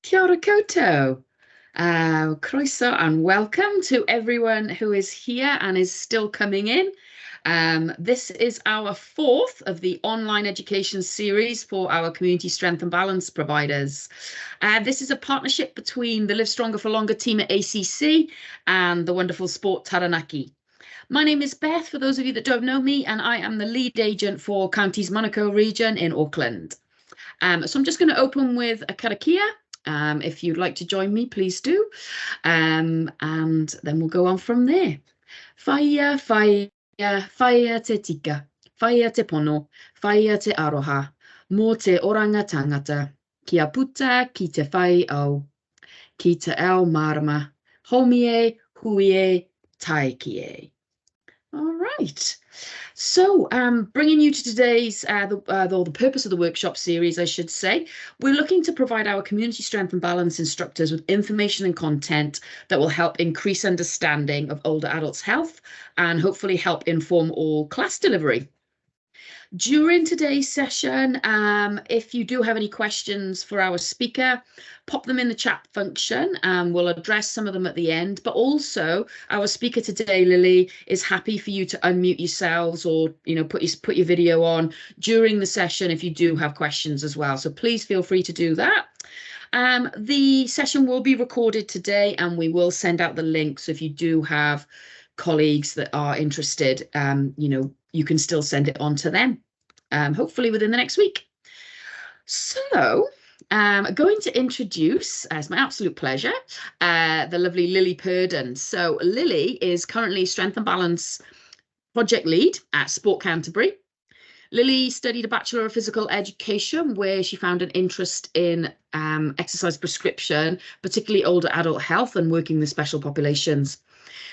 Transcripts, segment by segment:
Kia ora koutou. Croeso and welcome to everyone who is here and is still coming in. This is our fourth of the online education series for our community strength and balance providers. This is a partnership between the Live Stronger for Longer team at ACC and the wonderful Sport Taranaki. My name is Beth, for those of you that don't know me, and I am the lead agent for Counties Monaco region in Auckland. So I'm just going to open with a karakia. If you'd like to join me, please do. And then we'll go on from there. Whaia, whaia, whaia te tika, whaia te pono, whaia te aroha, mō te oranga tangata, kia puta ki te whai au, ki te ao marama, homie, huie, taikie. All right. So bringing you to today's, the purpose of the workshop series, I should say, we're looking to provide our community strength and balance instructors with information and content that will help increase understanding of older adults' health and hopefully help inform all class delivery. During today's session, if you do have any questions for our speaker, pop them in the chat function and we'll address some of them at the end. But also, our speaker today, Lily, is happy for you to unmute yourselves or put your video on during the session if you do have questions as well. So please feel free to do that. The session will be recorded today and we will send out the link. So if you do have colleagues that are interested, you can still send it on to them, hopefully within the next week. So I'm going to introduce, as my absolute pleasure, the lovely Lily Purdon. So Lily is currently Strength and Balance Project Lead at Sport Canterbury. Lily studied a Bachelor of Physical Education where she found an interest in exercise prescription, particularly older adult health and working with special populations.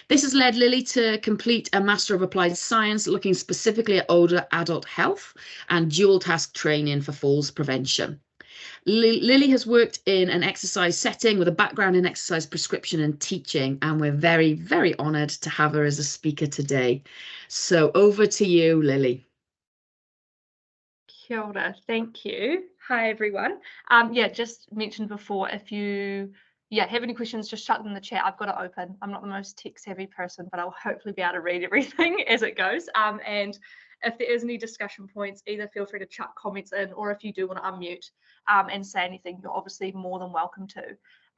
This has led Lily to complete a Master of Applied Science looking specifically at older adult health and dual task training for falls prevention. Lily has worked in an exercise setting with a background in exercise prescription and teaching, and we're very, very honoured to have her as a speaker today. So over to you, Lily. Kia ora, thank you. Hi, everyone. Just mentioned before, if you have any questions, just shut them in the chat. I've got it open. I'm not the most tech-savvy person, but I'll hopefully be able to read everything as it goes. And if there is any discussion points, either feel free to chuck comments in, or if you do want to unmute and say anything, you're obviously more than welcome to.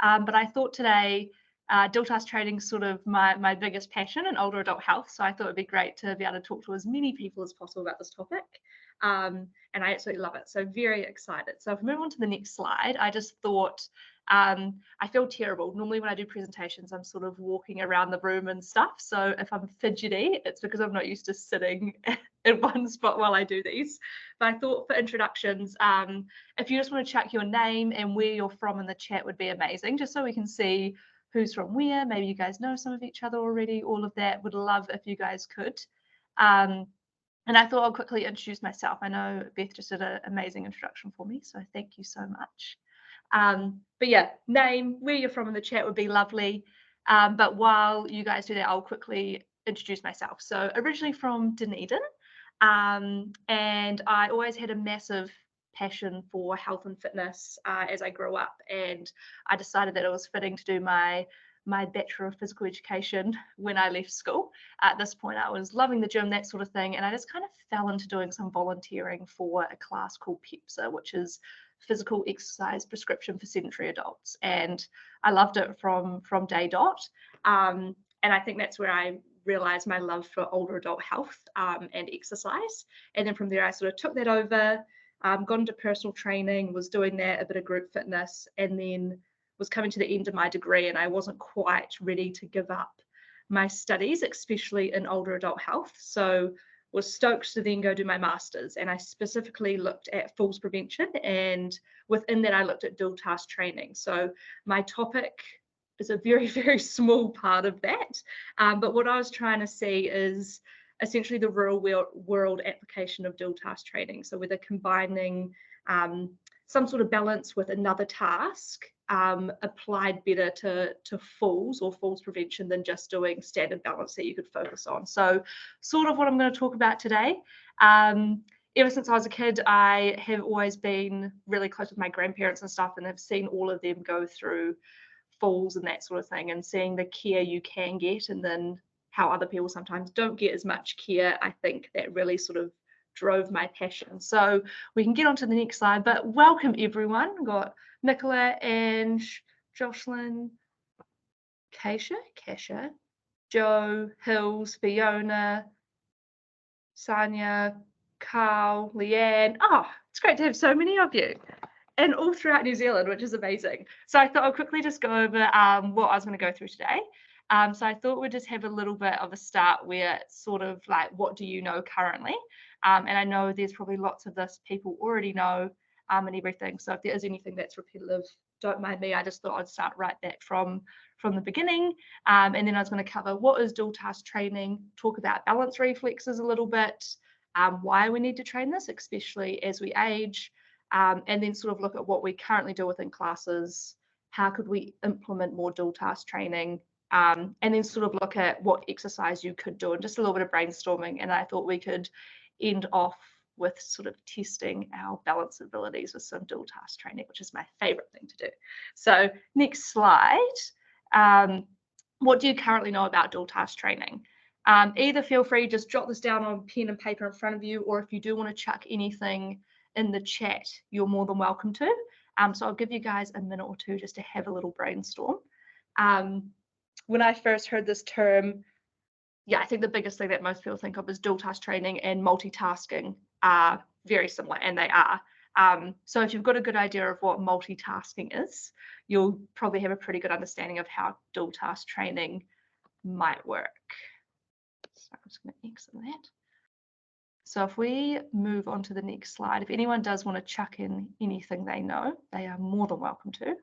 But I thought today, dual task training is sort of my biggest passion in older adult health. So I thought it'd be great to be able to talk to as many people as possible about this topic. And I absolutely love it. So very excited. So if we move on to the next slide, I just thought, I feel terrible. Normally when I do presentations, I'm sort of walking around the room and stuff. So if I'm fidgety, it's because I'm not used to sitting in one spot while I do these. But I thought for introductions, if you just want to check your name and where you're from in the chat would be amazing, just so we can see who's from where. Maybe you guys know some of each other already. All of that, would love if you guys could. And I thought I'll quickly introduce myself. I know Beth just did an amazing introduction for me, so thank you so much. But yeah, name, where you're from in the chat would be lovely. But while you guys do that, I'll quickly introduce myself. So originally from Dunedin, and I always had a massive passion for health and fitness as I grew up, and I decided that it was fitting to do my Bachelor of Physical Education when I left school. At this point, I was loving the gym, that sort of thing, and I just kind of fell into doing some volunteering for a class called PEPSA, which is Physical Exercise Prescription for Sedentary Adults, and I loved it from day dot. And I think that's where I realized my love for older adult health and exercise. And then from there, I sort of took that over, got into personal training, was doing that, a bit of group fitness, and then was coming to the end of my degree, and I wasn't quite ready to give up my studies, especially in older adult health. So was stoked to then go do my master's, and I specifically looked at falls prevention, and within that I looked at dual task training. So my topic is a very, very small part of that, but what I was trying to see is essentially the real world application of dual task training. So whether combining some sort of balance with another task applied better to falls or falls prevention than just doing standard balance that you could focus on. So sort of what I'm going to talk about today. ever since I was a kid, I have always been really close with my grandparents and stuff, and have seen all of them go through falls and that sort of thing, and seeing the care you can get and then how other people sometimes don't get as much care. I think that really sort of drove my passion. So we can get on to the next slide, but welcome everyone. We've got Nicola, Ange, Jocelyn, Kasia, Joe, Hills, Fiona, Sanya, Carl, Leanne. Oh, it's great to have so many of you, and all throughout New Zealand, which is amazing. So I thought I'll quickly just go over what I was going to go through today. So I thought we'd just have a little bit of a start where it's sort of like, what do you know currently? And I know there's probably lots of this people already know and everything. So if there is anything that's repetitive, don't mind me. I just thought I'd start right back from the beginning. And then I was going to cover what is dual task training, talk about balance reflexes a little bit, why we need to train this, especially as we age, and then sort of look at what we currently do within classes, how could we implement more dual task training, and then sort of look at what exercise you could do, and just a little bit of brainstorming. And I thought we could end off with sort of testing our balance abilities with some dual task training, which is my favorite thing to do. So next slide. What do you currently know about dual task training? Either feel free, just jot this down on pen and paper in front of you, or if you do want to chuck anything in the chat, you're more than welcome to. So I'll give you guys a minute or two just to have a little brainstorm. When I first heard this term, yeah, I think the biggest thing that most people think of is dual task training and multitasking are very similar, and they are. So if you've got a good idea of what multitasking is, you'll probably have a pretty good understanding of how dual task training might work. So I'm just going to exit that. So if we move on to the next slide, if anyone does want to chuck in anything they know, they are more than welcome to.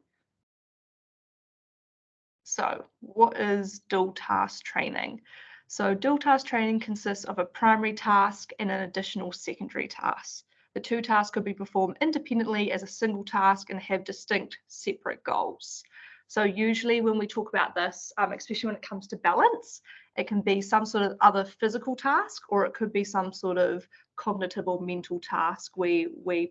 So what is dual task training? So dual task training consists of a primary task and an additional secondary task. The two tasks could be performed independently as a single task and have distinct separate goals. So usually when we talk about this, especially when it comes to balance, it can be some sort of other physical task, or it could be some sort of cognitive or mental task we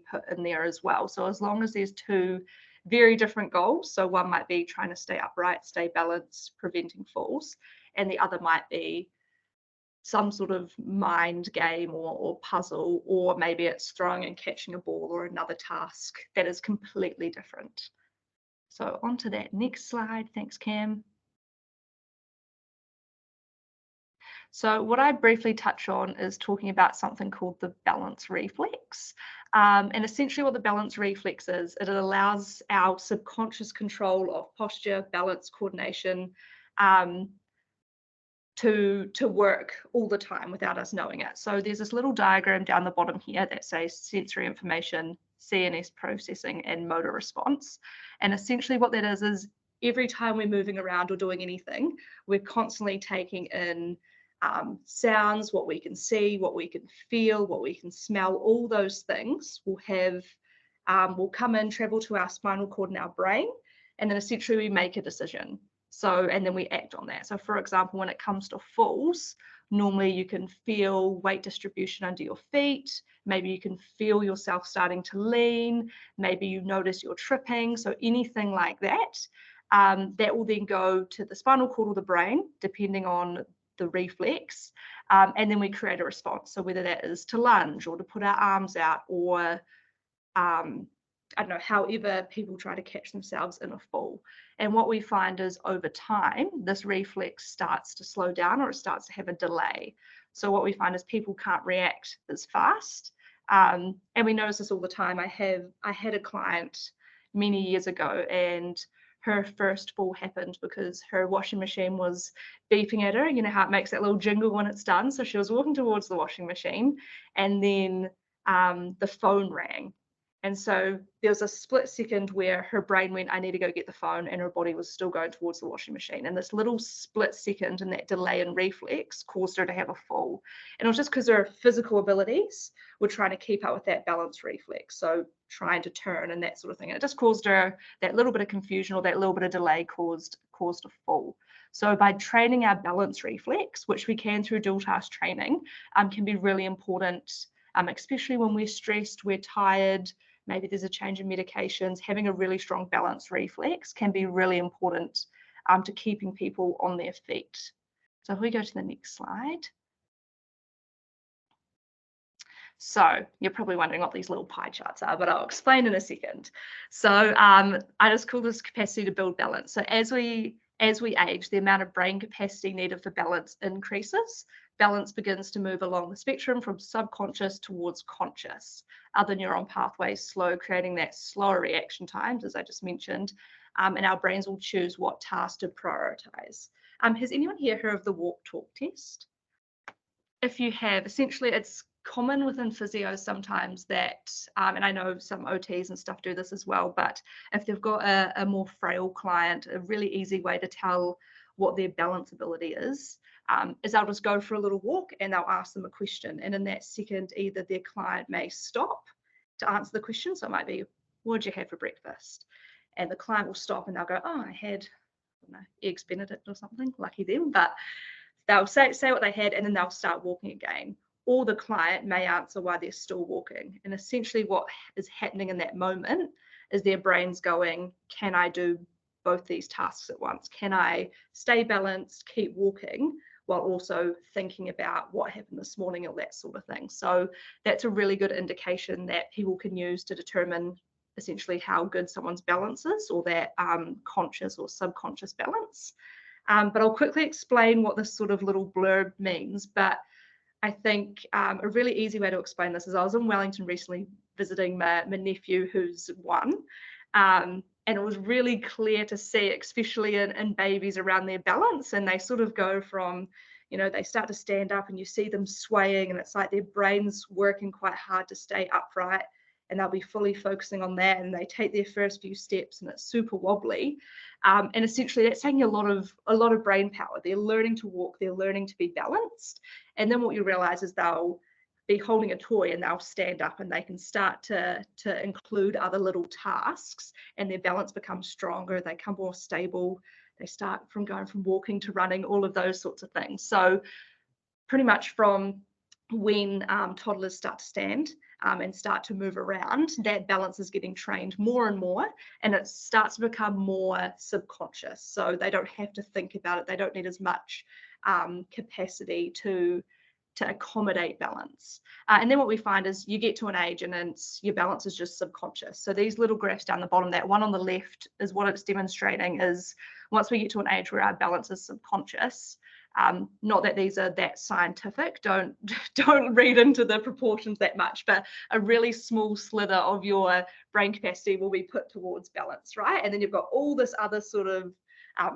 put in there as well. So as long as there's two very different goals, so one might be trying to stay upright, stay balanced, preventing falls, and the other might be some sort of mind game or puzzle, or maybe it's throwing and catching a ball, or another task that is completely different. So on to that next slide. Thanks, Cam. So what I briefly touch on is talking about something called the balance reflex. And essentially what the balance reflex is, it allows our subconscious control of posture, balance, coordination to work all the time without us knowing it. So there's this little diagram down the bottom here that says sensory information, CNS processing, and motor response. And essentially what that is every time we're moving around or doing anything, we're constantly taking in sounds, what we can see, what we can feel, what we can smell. All those things will come in, travel to our spinal cord and our brain, and then essentially we make a decision. So, and then we act on that. So for example, when it comes to falls, normally you can feel weight distribution under your feet. Maybe you can feel yourself starting to lean. Maybe you notice you're tripping. So anything like that, that will then go to the spinal cord or the brain, depending on the reflex, and then we create a response. So whether that is to lunge or to put our arms out, or I don't know, however people try to catch themselves in a fall. And what we find is over time, this reflex starts to slow down, or it starts to have a delay. So what we find is people can't react as fast. And we notice this all the time. I had a client many years ago, and her first fall happened because her washing machine was beeping at her. You know how it makes that little jingle when it's done? So she was walking towards the washing machine, and then the phone rang. And so there was a split second where her brain went, I need to go get the phone, and her body was still going towards the washing machine. And this little split second and that delay in reflex caused her to have a fall. And it was just because her physical abilities were trying to keep up with that balance reflex. So trying to turn and that sort of thing. And it just caused her that little bit of confusion, or that little bit of delay caused a fall. So by training our balance reflex, which we can through dual task training, can be really important especially when we're stressed, we're tired, maybe there's a change in medications. Having a really strong balance reflex can be really important to keeping people on their feet. So if we go to the next slide. So you're probably wondering what these little pie charts are, but I'll explain in a second. So I just call this capacity to build balance. So as we age, the amount of brain capacity needed for balance increases. Balance begins to move along the spectrum from subconscious towards conscious. Other neuron pathways slow, creating that slower reaction times, as I just mentioned, and our brains will choose what task to prioritize. Has anyone here heard of the walk-talk test? If you have, essentially it's common within physio sometimes that, and I know some OTs and stuff do this as well, but if they've got a more frail client, a really easy way to tell what their balance ability is I'll just go for a little walk and they'll ask them a question. And in that second, either their client may stop to answer the question. So it might be, what did you have for breakfast? And the client will stop and they'll go, oh, I had, I don't know, eggs Benedict or something, lucky them. But they'll say what they had and then they'll start walking again. Or the client may answer why they're still walking. And essentially what is happening in that moment is their brain's going, can I do both these tasks at once? Can I stay balanced, keep walking, while also thinking about what happened this morning or that sort of thing? So that's a really good indication that people can use to determine essentially how good someone's balance is, or that conscious or subconscious balance. But I'll quickly explain what this sort of little blurb means. But I think a really easy way to explain this is I was in Wellington recently visiting my nephew who's 1. And it was really clear to see, especially in babies, around their balance. And they sort of go from, they start to stand up and you see them swaying and it's like their brain's working quite hard to stay upright. And they'll be fully focusing on that. And they take their first few steps and it's super wobbly. And essentially that's taking a lot of brain power. They're learning to walk, they're learning to be balanced. And then what you realize is they'll be holding a toy and they'll stand up and they can start to include other little tasks and their balance becomes stronger, they become more stable, they start from going from walking to running, all of those sorts of things. So pretty much from when toddlers start to stand and start to move around, that balance is getting trained more and more, and it starts to become more subconscious. So they don't have to think about it. They don't need as much capacity to accommodate balance. And then what we find is you get to an age and your balance is just subconscious. So these little graphs down the bottom, that one on the left is what it's demonstrating is once we get to an age where our balance is subconscious, not that these are that scientific, don't read into the proportions that much, but a really small slither of your brain capacity will be put towards balance, right? And then you've got all this other sort of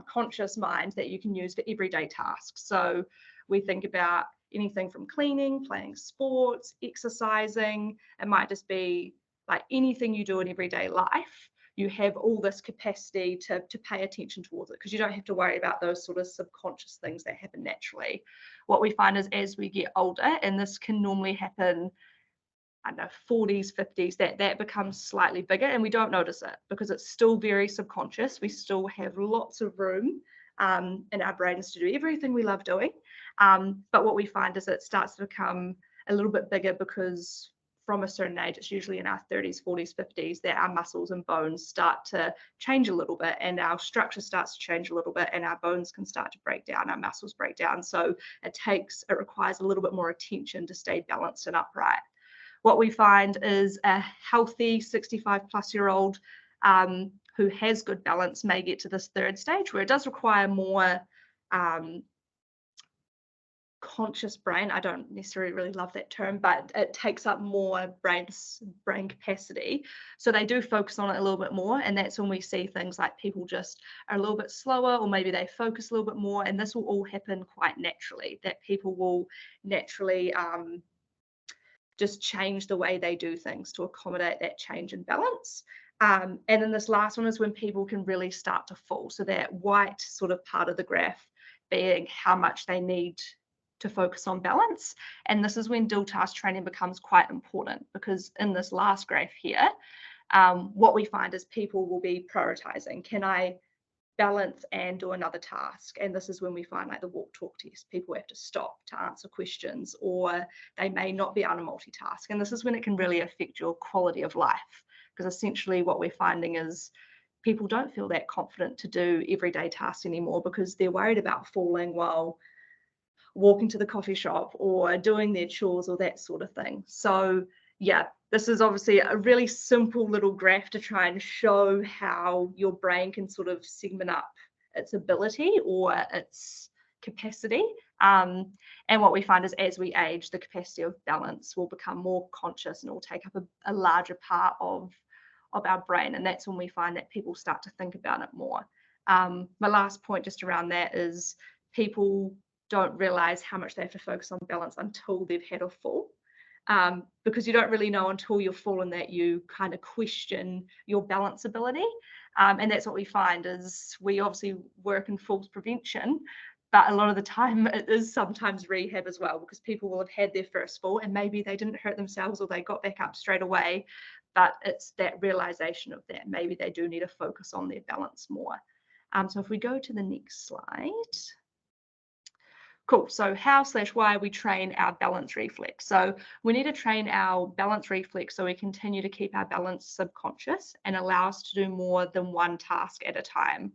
conscious mind that you can use for everyday tasks. So we think about anything from cleaning, playing sports, exercising. It might just be like anything you do in everyday life. You have all this capacity to pay attention towards it because you don't have to worry about those sort of subconscious things that happen naturally. What we find is as we get older, and this can normally happen, I don't know, 40s, 50s, that becomes slightly bigger and we don't notice it because it's still very subconscious. We still have lots of room in our brains to do everything we love doing. But what we find is it starts to become a little bit bigger because from a certain age, it's usually in our 30s, 40s, 50s, that our muscles and bones start to change a little bit and our structure starts to change a little bit and our bones can start to break down, our muscles break down. So it requires a little bit more attention to stay balanced and upright. What we find is a healthy 65-plus-year-old who has good balance may get to this third stage where it does require more conscious brain. I don't necessarily really love that term, but it takes up more brain capacity. So they do focus on it a little bit more. And that's when we see things like people just are a little bit slower, or maybe they focus a little bit more. And this will all happen quite naturally, that people will naturally just change the way they do things to accommodate that change in balance. And then this last one is when people can really start to fall. So that white sort of part of the graph being how much they need to focus on balance. And this is when dual task training becomes quite important, because in this last graph here, what we find is people will be prioritizing. Can I balance and do another task. And this is when we find like the walk talk test, people have to stop to answer questions, or they may not be able to multitask. And this is when it can really affect your quality of life, because essentially what we're finding is people don't feel that confident to do everyday tasks anymore because they're worried about falling while walking to the coffee shop or doing their chores or that sort of thing. So yeah, this is obviously a really simple little graph to try and show how your brain can sort of segment up its ability or its capacity. And what we find is as we age, the capacity of balance will become more conscious and it will take up a larger part of our brain. And that's when we find that people start to think about it more. My last point just around that is people don't realize how much they have to focus on balance until they've had a fall. Because you don't really know until you've fallen that you kind of question your balance ability. And that's what we find is we obviously work in falls prevention, but a lot of the time it is sometimes rehab as well, because people will have had their first fall and maybe they didn't hurt themselves or they got back up straight away, but it's that realization of that. Maybe they do need to focus on their balance more. So if we go to the next slide. Cool. So how/why we train our balance reflex. So we need to train our balance reflex so we continue to keep our balance subconscious and allow us to do more than one task at a time.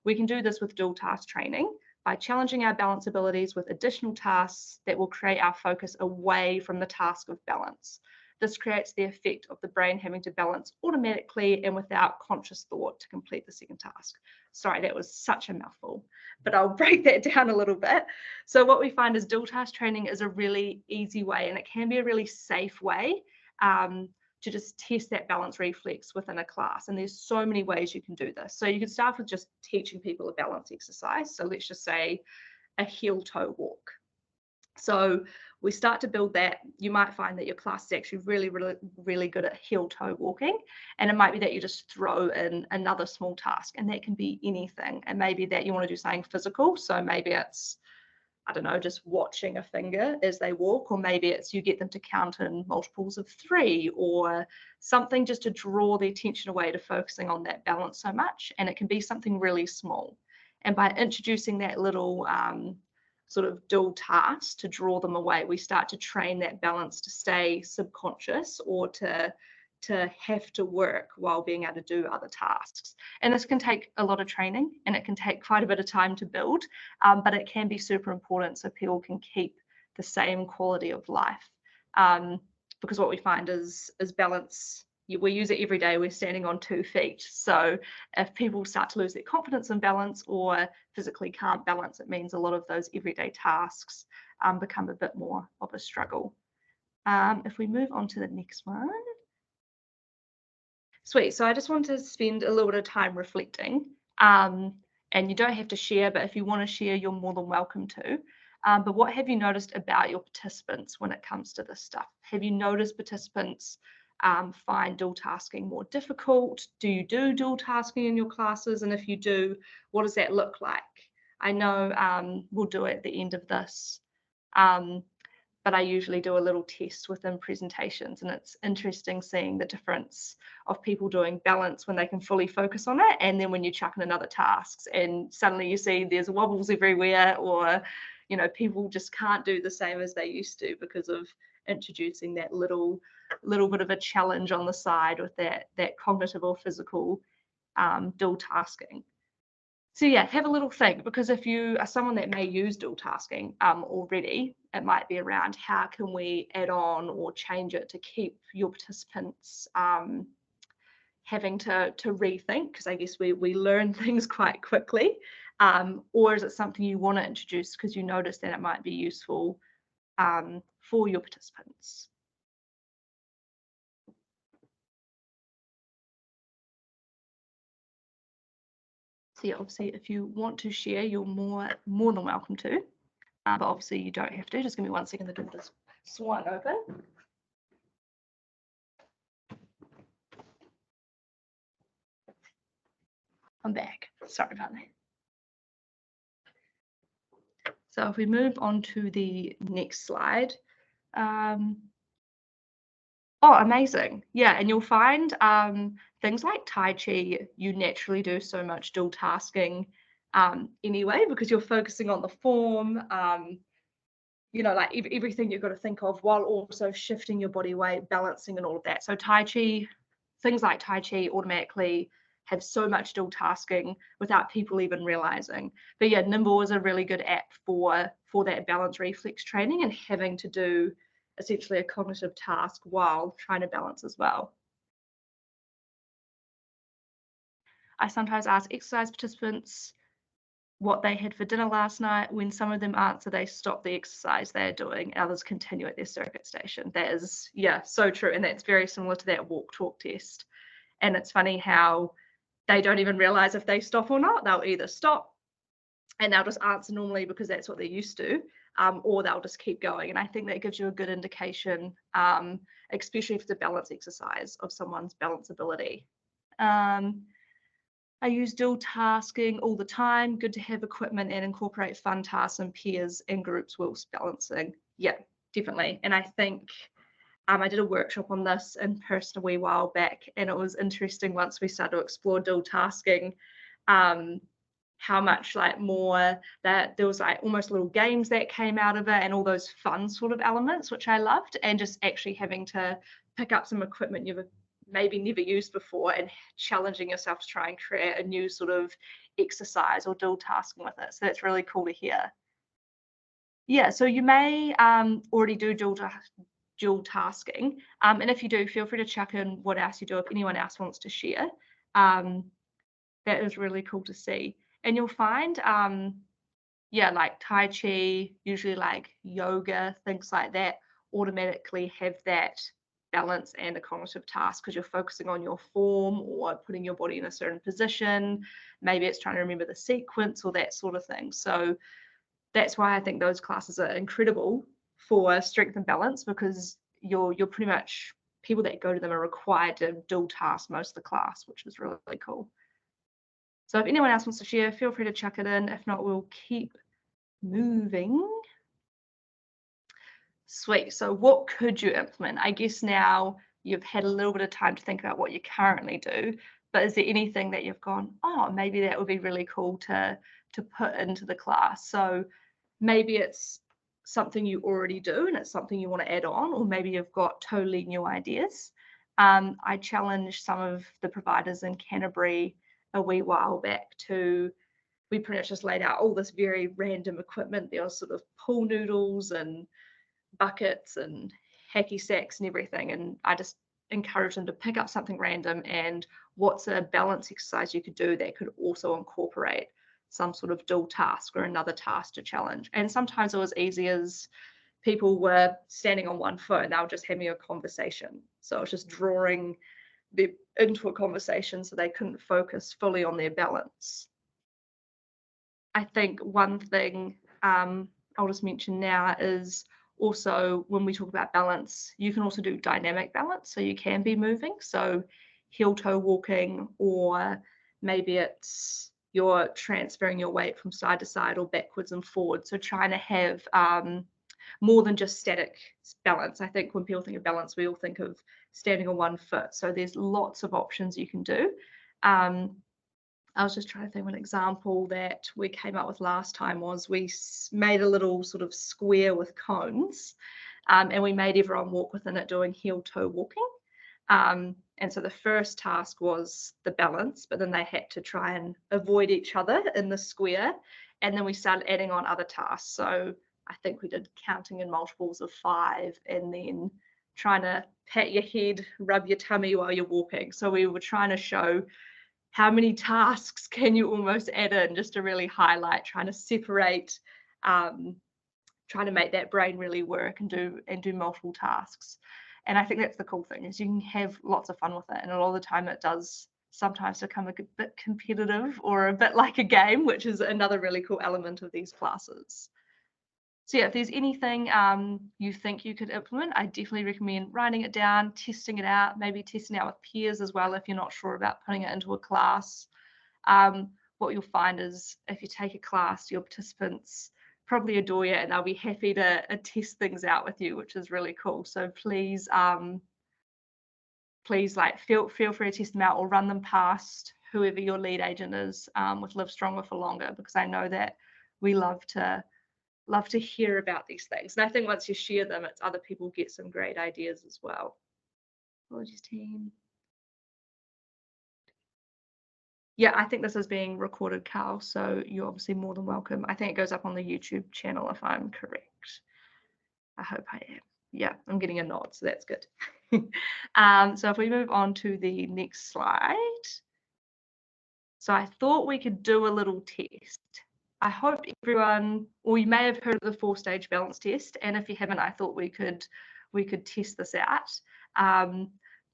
We can do this with dual task training by challenging our balance abilities with additional tasks that will create our focus away from the task of balance. This creates the effect of the brain having to balance automatically and without conscious thought to complete the second task. Sorry, that was such a mouthful, but I'll break that down a little bit. So what we find is dual task training is a really easy way, and it can be a really safe way to just test that balance reflex within a class. And there's so many ways you can do this. So you can start with just teaching people a balance exercise. So let's just say a heel-toe walk. So we start to build that. You might find that your class is actually really good at heel-toe walking, and it might be that you just throw in another small task, and that can be anything. And maybe that you want to do something physical, so maybe it's, I don't know, just watching a finger as they walk, or maybe it's you get them to count in multiples of 3, or something just to draw the attention away to focusing on that balance so much. And it can be something really small. And by introducing that little sort of dual tasks to draw them away, we start to train that balance to stay subconscious or to have to work while being able to do other tasks. And this can take a lot of training and it can take quite a bit of time to build, but it can be super important so people can keep the same quality of life. Because what we find is balance, we use it every day. We're standing on 2 feet. So if people start to lose their confidence in balance or physically can't balance, it means a lot of those everyday tasks become a bit more of a struggle. If we move on to the next one. Sweet. So I just want to spend a little bit of time reflecting. And you don't have to share, but if you want to share, you're more than welcome to. But what have you noticed about your participants when it comes to this stuff? Have you noticed participants find dual tasking more difficult? Do you do dual tasking in your classes? And if you do, what does that look like? I know we'll do it at the end of this, but I usually do a little test within presentations, and it's interesting seeing the difference of people doing balance when they can fully focus on it, and then when you chuck in another tasks and suddenly you see there's wobbles everywhere, or you know, people just can't do the same as they used to because of introducing that little bit of a challenge on the side with that cognitive or physical dual tasking. So yeah, have a little think, because if you are someone that may use dual tasking already, it might be around how can we add on or change it to keep your participants having to rethink, because I guess we learn things quite quickly, or is it something you want to introduce because you notice that it might be useful for your participants? So yeah, obviously if you want to share, you're more than welcome to, but obviously you don't have to. Just give me 1 second to do this swan open. I'm back. Sorry about that. So if we move on to the next slide. Oh, amazing. Yeah, and you'll find things like Tai Chi, you naturally do so much dual tasking anyway, because you're focusing on the form, like everything you've got to think of while also shifting your body weight, balancing and all of that. So things like Tai Chi automatically have so much dual tasking without people even realizing. But yeah, Nimble is a really good app for that balance reflex training and having to do essentially a cognitive task while trying to balance as well. I sometimes ask exercise participants what they had for dinner last night. When some of them answer, they stop the exercise they're doing, others continue at their circuit station. That is, yeah, so true. And that's very similar to that walk talk test. And it's funny how they don't even realize if they stop or not. They'll either stop and they'll just answer normally because that's what they're used to, or they'll just keep going. And I think that gives you a good indication, especially if it's a balance exercise, of someone's balance ability. I use dual tasking all the time. Good to have equipment and incorporate fun tasks and peers and groups whilst balancing. Yeah, definitely. And I think I did a workshop on this in person a wee while back, and it was interesting once we started to explore dual tasking, how much more that there was almost little games that came out of it and all those fun sort of elements, which I loved, and just actually having to pick up some equipment you've maybe never used before and challenging yourself to try and create a new sort of exercise or dual tasking with it. So that's really cool to hear. Yeah, so you may already do dual tasking, and if you do, feel free to chuck in what else you do if anyone else wants to share. That is really cool to see. And you'll find like Tai Chi, usually like yoga, things like that, automatically have that balance and a cognitive task because you're focusing on your form or putting your body in a certain position. Maybe it's trying to remember the sequence or that sort of thing. So that's why I think those classes are incredible for strength and balance, because you're pretty much, people that go to them are required to dual task most of the class, which is really, really cool. So if anyone else wants to share, feel free to chuck it in. If not, we'll keep moving. Sweet. So what could you implement? I guess now you've had a little bit of time to think about what you currently do, but is there anything that you've gone, oh, maybe that would be really cool to put into the class? So maybe it's something you already do and it's something you want to add on, or maybe you've got totally new ideas. I challenged some of the providers in Canterbury a wee while back we pretty much just laid out all this very random equipment. There was sort of pool noodles and buckets and hacky sacks and everything, and I just encouraged them to pick up something random and what's a balance exercise you could do that could also incorporate some sort of dual task or another task to challenge. And sometimes it was easy as people were standing on one foot and they were just having a conversation, so it was just drawing them into a conversation so they couldn't focus fully on their balance. I think one thing I'll just mention now is also when we talk about balance, you can also do dynamic balance. So you can be moving. So heel toe walking, or maybe it's you're transferring your weight from side to side or backwards and forward. So trying to have more than just static balance. I think when people think of balance, we all think of standing on one foot. So there's lots of options you can do. I was just trying to think of an example that we came up with last time was we made a little sort of square with cones, and we made everyone walk within it doing heel toe walking. And so the first task was the balance, but then they had to try and avoid each other in the square. And then we started adding on other tasks. So I think we did counting in multiples of 5, and then trying to pat your head, rub your tummy while you're walking. So we were trying to show how many tasks can you almost add in, just to really highlight, trying to separate, trying to make that brain really work and do multiple tasks. And I think that's the cool thing, is you can have lots of fun with it. And a lot of the time it does sometimes become a bit competitive or a bit like a game, which is another really cool element of these classes. So yeah, if there's anything you think you could implement, I definitely recommend writing it down, testing it out, maybe testing it out with peers as well if you're not sure about putting it into a class. What you'll find is if you take a class, your participants probably adore you and they'll be happy to test things out with you, which is really cool. So please please feel free to test them out or run them past whoever your lead agent is with Live Stronger for Longer, because I know that we love to hear about these things. And I think once you share them, it's other people get some great ideas as well. Apologies, team. Yeah, I think this is being recorded, Carl, so you're obviously more than welcome. I think it goes up on the YouTube channel if I'm correct. I hope I am. Yeah, I'm getting a nod, so that's good. So if we move on to the next slide. So I thought we could do a little test. I hope everyone, or you may have heard of the 4-stage balance test, and if you haven't, I thought we could test this out.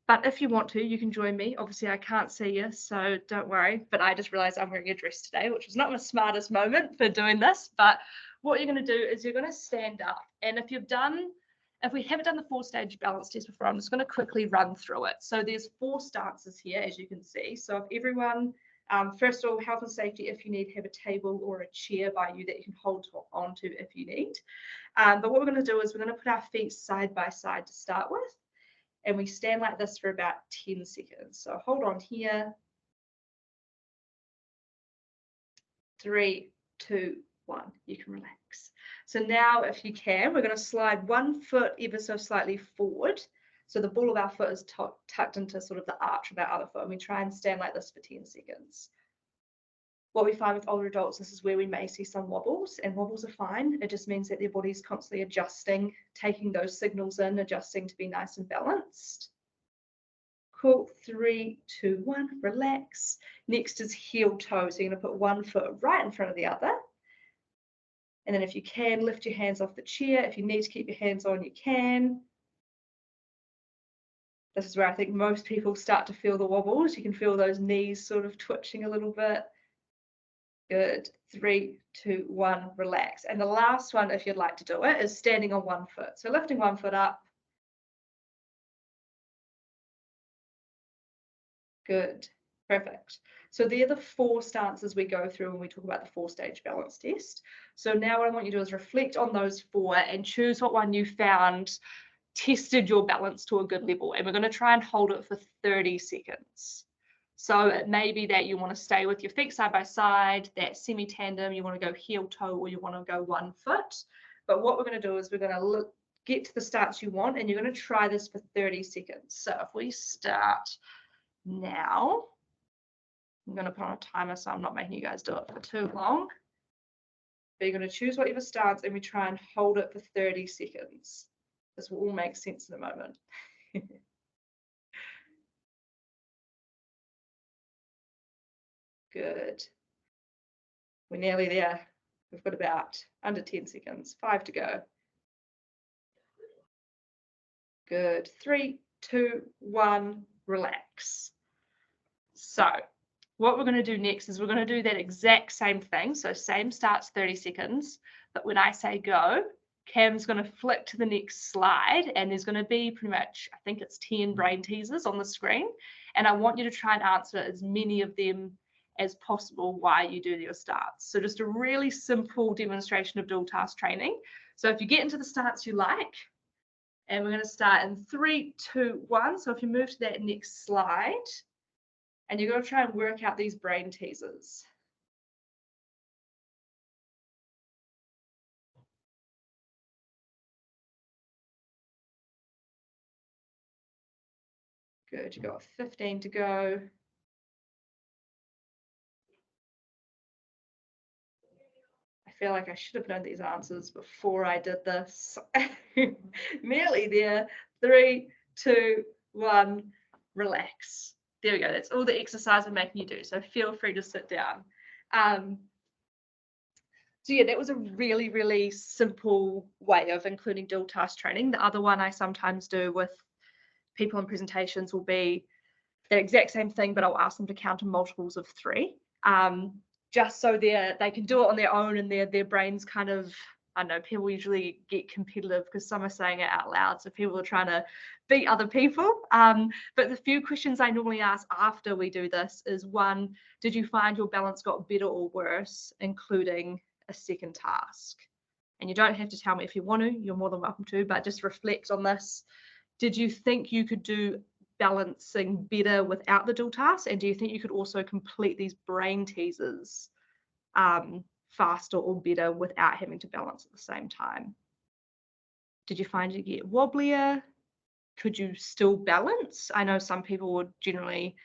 But if you want to, you can join me. Obviously, I can't see you, so don't worry. But I just realized I'm wearing a dress today, which was not my smartest moment for doing this. But what you're going to do is you're going to stand up. And if we haven't done the 4-stage balance test before, I'm just going to quickly run through it. So there's 4 stances here, as you can see. So if everyone, first of all, health and safety, if you need, have a table or a chair by you that you can hold onto if you need. But what we're going to do is we're going to put our feet side by side to start with. And we stand like this for about 10 seconds. So hold on here. 3, 2, 1. You can relax. So now, if you can, we're going to slide one foot ever so slightly forward. So the ball of our foot is tucked into sort of the arch of our other foot. And we try and stand like this for 10 seconds. What we find with older adults, this is where we may see some wobbles, and wobbles are fine. It just means that their body's constantly adjusting, taking those signals in, adjusting to be nice and balanced. Cool. 3, 2, 1. Relax. Next is heel toe. So you're going to put one foot right in front of the other. And then if you can, lift your hands off the chair. If you need to keep your hands on, you can. This is where I think most people start to feel the wobbles. You can feel those knees sort of twitching a little bit. Good. 3, 2, 1. Relax. And the last one, if you'd like to do it, is standing on one foot. So lifting one foot up. Good. Perfect. So they're the 4 stances we go through when we talk about the 4-stage balance test. So now what I want you to do is reflect on those 4 and choose what one you found tested your balance to a good level. And we're going to try and hold it for 30 seconds. So it may be that you want to stay with your feet side by side, that semi-tandem, you want to go heel toe, or you want to go one foot. But what we're going to do is we're going to get to the stance you want, and you're going to try this for 30 seconds. So if we start now, I'm going to put on a timer so I'm not making you guys do it for too long. But you're going to choose whatever stance, and we try and hold it for 30 seconds. This will all make sense in a moment. Good. We're nearly there. We've got about under 10 seconds. 5 to go. Good. 3, 2, 1. Relax. So what we're going to do next is we're going to do that exact same thing. So same starts 30 seconds. But when I say go, Cam's going to flick to the next slide, and there's going to be pretty much, I think it's 10 brain teasers on the screen. And I want you to try and answer as many of them as possible while you do your starts. So just a really simple demonstration of dual task training. So if you get into the stance you like, and we're going to start in 3, 2, 1. So if you move to that next slide, and you're going to try and work out these brain teasers. Good, you've got 15 to go. I feel like I should have known these answers before I did this. Nearly there. 3, 2, 1, relax. There we go. That's all the exercise I'm making you do. So feel free to sit down. So yeah, that was a really, really simple way of including dual task training. The other one I sometimes do with people in presentations will be the exact same thing, but I'll ask them to count in multiples of 3. Just so they can do it on their own, and their brains kind of, I don't know, people usually get competitive because some are saying it out loud, so people are trying to beat other people. But the few questions I normally ask after we do this is, 1, did you find your balance got better or worse, including a second task? And you don't have to tell me if you want to, you're more than welcome to, but just reflect on this. Did you think you could do balancing better without the dual task? And do you think you could also complete these brain teasers faster or better without having to balance at the same time? Did you find you get wobblier? Could you still balance? I know some people would generally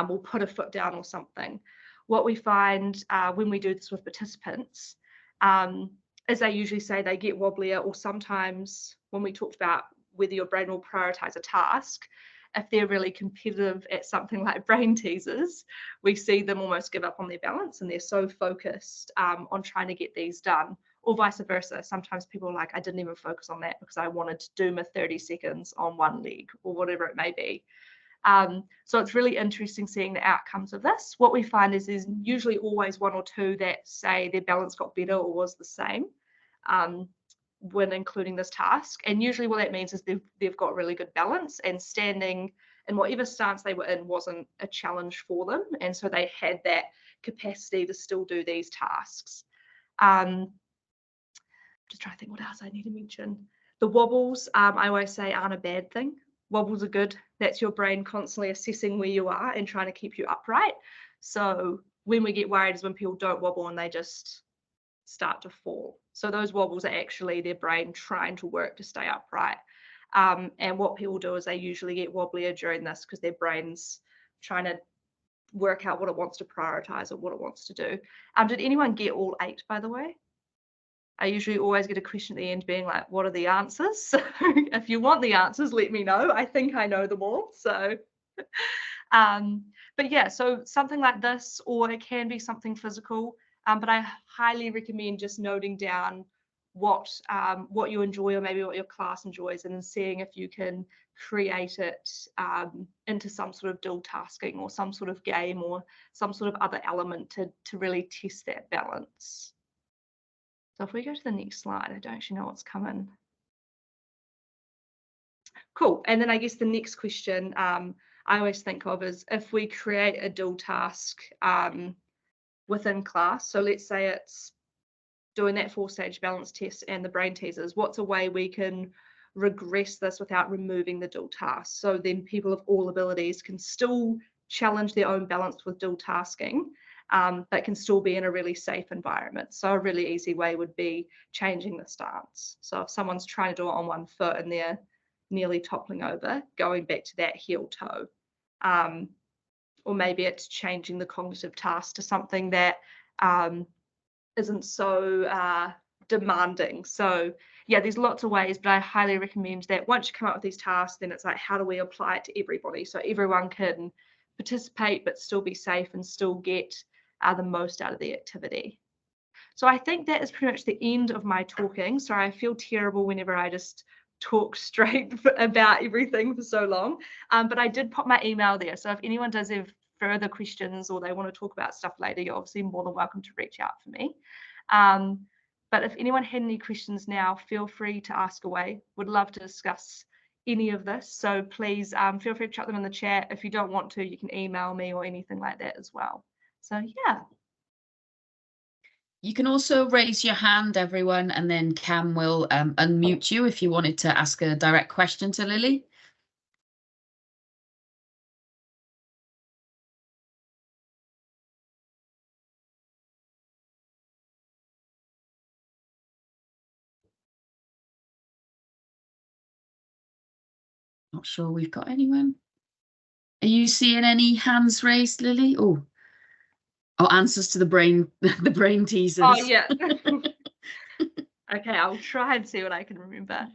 will put a foot down or something. What we find when we do this with participants is they usually say they get wobblier, or sometimes when we talked about whether your brain will prioritize a task, if they're really competitive at something like brain teasers, we see them almost give up on their balance and they're so focused on trying to get these done. Or vice versa. Sometimes people are like, I didn't even focus on that because I wanted to do my 30 seconds on one leg or whatever it may be. So it's really interesting seeing the outcomes of this. What we find is there's usually always one or two that say their balance got better or was the same when including this task. And usually what that means is they've got really good balance, and standing in whatever stance they were in wasn't a challenge for them. And so they had that capacity to still do these tasks. Just trying to think what else I need to mention. The wobbles, I always say, aren't a bad thing. Wobbles are good. That's your brain constantly assessing where you are and trying to keep you upright. So when we get worried is when people don't wobble and they just start to fall. So those wobbles are actually their brain trying to work to stay upright. And what people do is they usually get wobblier during this because their brain's trying to work out what it wants to prioritize or what it wants to do. Did anyone get all 8, by the way? I usually always get a question at the end being like, what are the answers? So if you want the answers, let me know. I think I know them all. So, but yeah, so something like this, or it can be something physical, but I highly recommend just noting down what you enjoy, or maybe what your class enjoys, and then seeing if you can create it into some sort of dual tasking or some sort of game or some sort of other element to really test that balance. So if we go to the next slide, I don't actually know what's coming. Cool. And then I guess the next question I always think of is if we create a dual task within class. So let's say it's doing that 4-stage balance test and the brain teasers. What's a way we can regress this without removing the dual task? So then people of all abilities can still challenge their own balance with dual tasking, but can still be in a really safe environment. So a really easy way would be changing the stance. So if someone's trying to do it on one foot and they're nearly toppling over, going back to that heel toe. Or maybe it's changing the cognitive task to something that isn't so demanding. So yeah, there's lots of ways, but I highly recommend that once you come up with these tasks, then it's like, how do we apply it to everybody so everyone can participate but still be safe and still get the most out of the activity. So I think that is pretty much the end of my talking. Sorry, I feel terrible whenever I just talk straight about everything for so long, but I did pop my email there, so if anyone does have further questions or they want to talk about stuff later, you're obviously more than welcome to reach out for me. But if anyone had any questions now, feel free to ask away. Would love to discuss any of this, so please feel free to chuck them in the chat. If you don't want to, you can email me or anything like that as well. So yeah. You can also raise your hand, everyone, and then Cam will unmute you if you wanted to ask a direct question to Lily. Not sure we've got anyone. Are you seeing any hands raised, Lily? Oh, answers to the brain teasers. Oh yeah. Okay, I'll try and see what I can remember.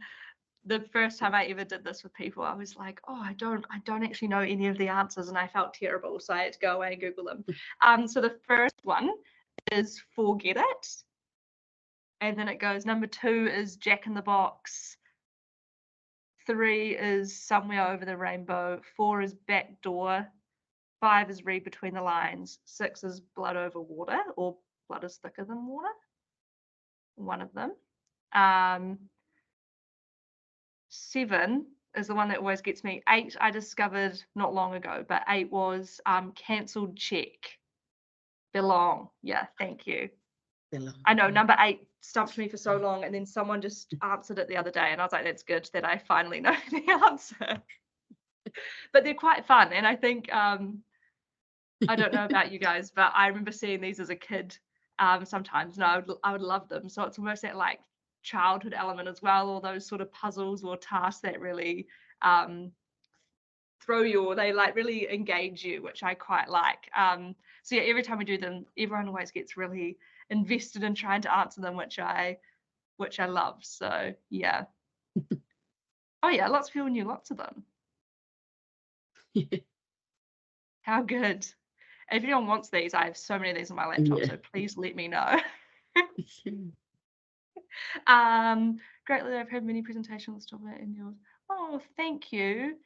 The first time I ever did this with people, I was like, oh, I don't actually know any of the answers, and I felt terrible, so I had to go away and Google them. So the first one is forget it, and then it goes number 2 is Jack in the Box, 3 is somewhere over the rainbow, 4 is back door, 5 is read between the lines, 6 is blood over water, or blood is thicker than water, one of them. 7 is the one that always gets me. 8 I discovered not long ago, but 8 was cancelled check. Belong. Yeah, thank you. Belong. I know number 8 stumped me for so long, and then someone just answered it the other day, and I was like, that's good that I finally know the answer. But they're quite fun. And I think, I don't know about you guys, but I remember seeing these as a kid sometimes, and I would love them. So it's almost that like childhood element as well, all those sort of puzzles or tasks that really throw you, or they like really engage you, which I quite like. So yeah, every time we do them, everyone always gets really invested in trying to answer them, which I love. So yeah. Oh yeah, lots of people knew lots of them. How good. If anyone wants these, I have so many of these on my laptop, so please let me know. Greatly, I've heard many presentations on it in yours. Oh, thank you.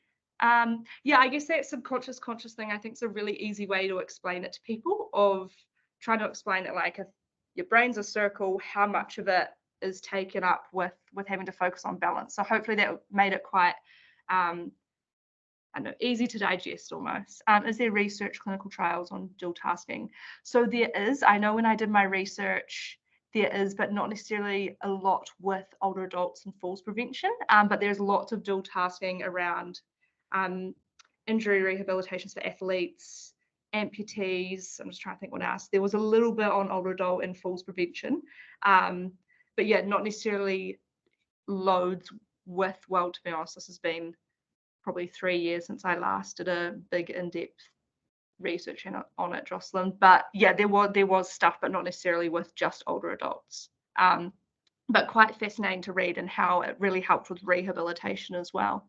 Yeah, I guess that subconscious conscious thing, I think, is a really easy way to explain it to people, of trying to explain it like, if your brain's a circle, how much of it is taken up with having to focus on balance. So hopefully that made it quite I know, easy to digest almost. Is there research, clinical trials on dual tasking? So there is. I know when I did my research, there is, but not necessarily a lot with older adults and falls prevention. But there's lots of dual tasking around injury rehabilitations for athletes, amputees. I'm just trying to think what else. There was a little bit on older adult and falls prevention. But yeah, not necessarily loads with, well, to be honest, this has been probably 3 years since I last did a big in-depth research on it, Jocelyn. But yeah, there was stuff, but not necessarily with just older adults. But quite fascinating to read, and how it really helped with rehabilitation as well.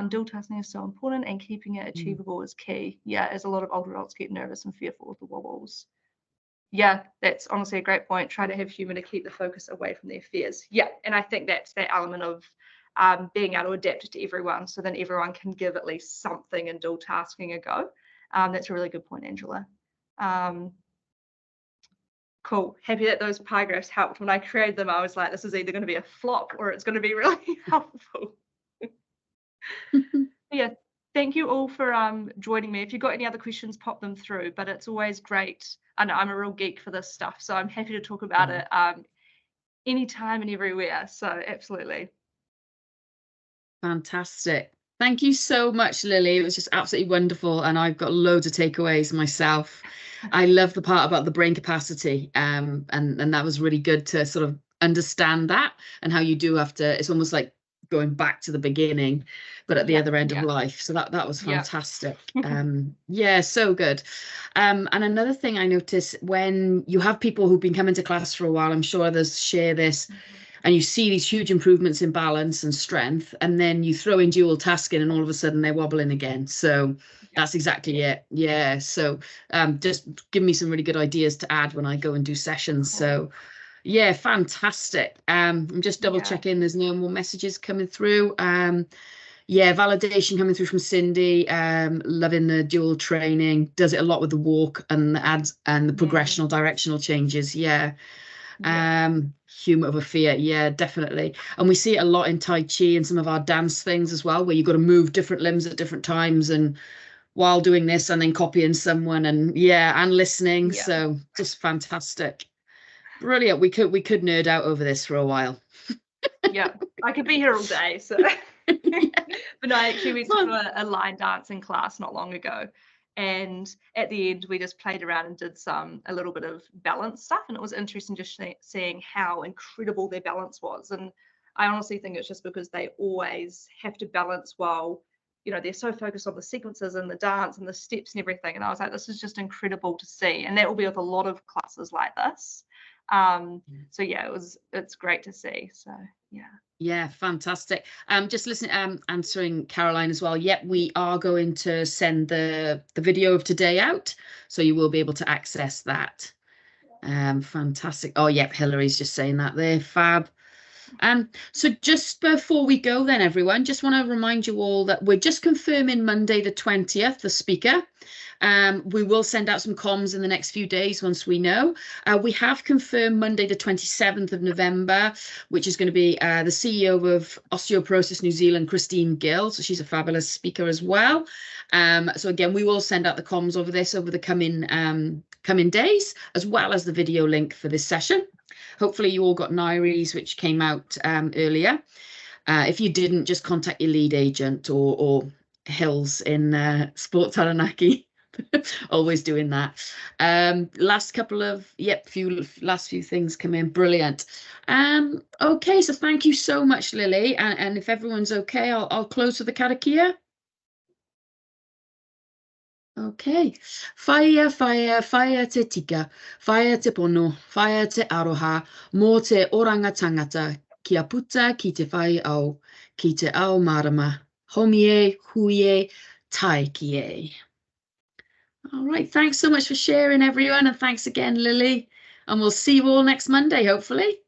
Dual tasking is so important, and keeping it achievable is key. Yeah, as a lot of older adults get nervous and fearful of the wobbles. Yeah, that's honestly a great point. Try to have humour to keep the focus away from their fears. Yeah, and I think that's that element of being able to adapt it to everyone, so then everyone can give at least something in dual tasking a go. That's a really good point, Angela. Cool. Happy that those pie graphs helped. When I created them, I was like, this is either going to be a flop or it's going to be really helpful. Yeah, thank you all for joining me. If you've got any other questions, pop them through, but it's always great. I know I'm a real geek for this stuff, so I'm happy to talk about it anytime and everywhere. So absolutely. Fantastic. Thank you so much, Lily. It was just absolutely wonderful, and I've got loads of takeaways myself. I love the part about the brain capacity, and that was really good to sort of understand that, and how you do have to, it's almost like going back to the beginning, but at the other end of life. So that was fantastic. Yeah, so good. And another thing I notice, when you have people who've been coming to class for a while, I'm sure others share this, and you see these huge improvements in balance and strength, and then you throw in dual tasking and all of a sudden they're wobbling again. So that's exactly it. Yeah. So just give me some really good ideas to add when I go and do sessions. So yeah, fantastic. I'm just double checking there's no more messages coming through. Yeah, validation coming through from Cindy. Loving the dual training. Does it a lot with the walk and the ads and the progressional directional changes. Yeah. Humor over fear. Yeah, definitely. And we see it a lot in Tai Chi and some of our dance things as well, where you've got to move different limbs at different times, and while doing this, and then copying someone, and and listening. So just fantastic. Brilliant. We could nerd out over this for a while. Yeah, I could be here all day. So but no, I actually went to a line dancing class not long ago, and at the end we just played around and did a little bit of balance stuff, and it was interesting just seeing how incredible their balance was. And I honestly think it's just because they always have to balance while, you know, they're so focused on the sequences and the dance and the steps and everything. And I was like, this is just incredible to see, and that will be with a lot of classes like this. So yeah, it's great to see. So yeah, fantastic. Just listening, answering Caroline as well. Yep, we are going to send the video of today out, so you will be able to access that. Fantastic. Oh yep, Hillary's just saying that there. Fab. So just before we go then, everyone, just want to remind you all that we're just confirming Monday the 20th, the speaker. We will send out some comms in the next few days once we know. We have confirmed Monday the 27th of November, which is going to be the CEO of Osteoporosis New Zealand, Christine Gill. So she's a fabulous speaker as well. So again, we will send out the comms over this over the coming days, as well as the video link for this session. Hopefully you all got Nairi's, which came out earlier. If you didn't, just contact your lead agent or hills in Sport Taranaki. Always doing that. Last couple of last few things come in. Brilliant. Okay, so thank you so much, Lily. And if everyone's okay, I'll close with the karakia. Okay. Whaia te tika, whaia te pono, whaia te aroha, mō te oranga tangata, kia puta ki te whai au, ki te ao marama, homie, huie, tai kie. All right, thanks so much for sharing, everyone, and thanks again, Lily. And we'll see you all next Monday, hopefully.